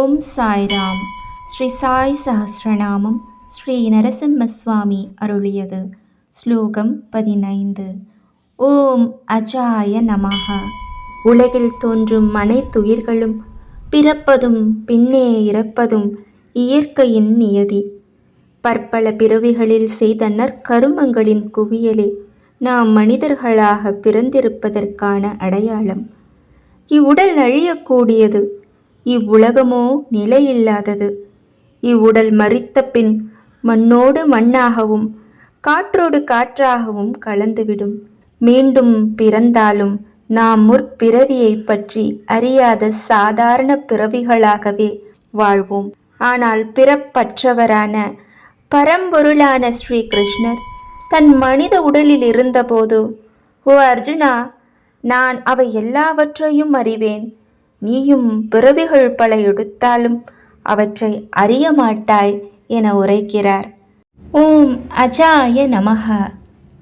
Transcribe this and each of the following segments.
ஓம் சாய்ராம். ஸ்ரீ சாய் சஹஸ்ரநாமம் ஸ்ரீ நரசிம்ம சுவாமி அருளியது. ஸ்லோகம் 15. ஓம் அஜாய நமஹ. உலகில் தோன்றும் அனைத்துயிர்களும் பிறப்பதும் பின்னே இறப்பதும் இயற்கையின் நியதி. பற்பல பிறவிகளில் செய்த நற்கருமங்களின் குவியலே நாம் மனிதர்களாக பிறந்திருப்பதற்கான அடையாளம். இவ்வுடல் அழியக்கூடியது, இவ்வுலகமோ நிலையில்லாதது. இவ்வுடல் மரித்த பின் மண்ணோடு மண்ணாகவும் காற்றோடு காற்றாகவும் கலந்துவிடும். மீண்டும் பிறந்தாலும் நாம் முற்பிறவியை பற்றி அறியாத சாதாரண பிறவிகளாகவே வாழ்வோம். ஆனால் பிறப்பற்றவரான பரம்பொருளான ஸ்ரீ கிருஷ்ணர் தன் மனித உடலில் இருந்தபோது, ஓ அர்ஜுனா, நான் அவை எல்லாவற்றையும் அறிவேன். நீயும் பிறவிகள் பல எடுத்தாலும் அவற்றை அறிய மாட்டாய் என உரைக்கிறார். ஓம் அஜாய நமஹ.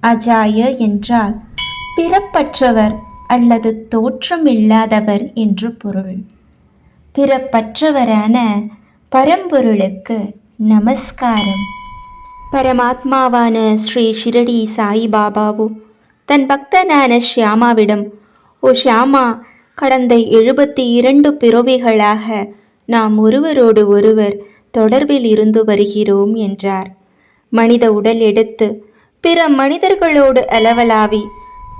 அஜாய என்றால் பிறப்பற்றவர் அல்லது தோற்றம் இல்லாதவர் என்று பொருள். பிறப்பற்றவரான பரம்பொருளுக்கு நமஸ்காரம். பரமாத்மாவான ஸ்ரீ ஷிரடி சாயிபாபாவோ தன் பக்தனான ஷியாமாவிடம், ஓ ஷியாமா, கடந்த 72 பிறவிகளாக நாம் ஒருவரோடு ஒருவர் தொடர்பில் இருந்து வருகிறோம் என்றார். மனித உடல் எடுத்து பிற மனிதர்களோடு அளவலாவி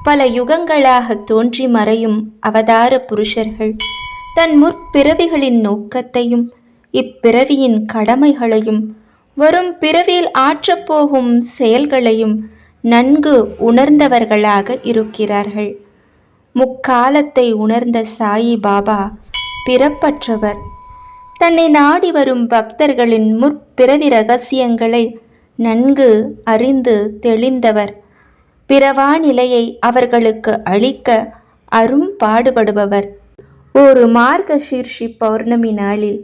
பல யுகங்களாக தோன்றி மறையும் அவதார புருஷர்கள் தன் முற்பிறவிகளின் நோக்கத்தையும் இப்பிறவியின் கடமைகளையும் வரும் பிறவியில் ஆற்றப்போகும் செயல்களையும் நன்கு உணர்ந்தவர்களாக இருக்கிறார்கள். முக்காலத்தை உணர்ந்த சாயி பாபா பிறப்பற்றவர். தன்னை நாடி வரும் பக்தர்களின் முற்பிறவி ரகசியங்களை நன்கு அறிந்து தெளிந்தவர். பிறவா நிலையை அவர்களுக்கு அளிக்க அரும்பாடுபடுபவர். ஒரு மார்கசீர்ஷி பௌர்ணமி நாளில்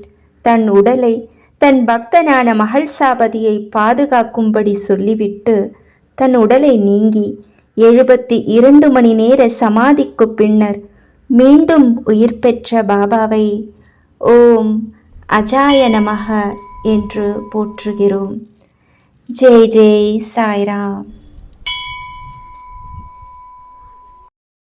தன் உடலை தன் பக்தனான மகள்சாபதியை பாதுகாக்கும்படி சொல்லிவிட்டு தன் உடலை நீங்கி 72 மணி நேர சமாதிக்கு பின்னர் மீண்டும் உயிர் பெற்ற பாபாவை ஓம் அஜாய நமஹ என்று போற்றுகிறோம். ஜெய் ஜெய் சாய்ராம்.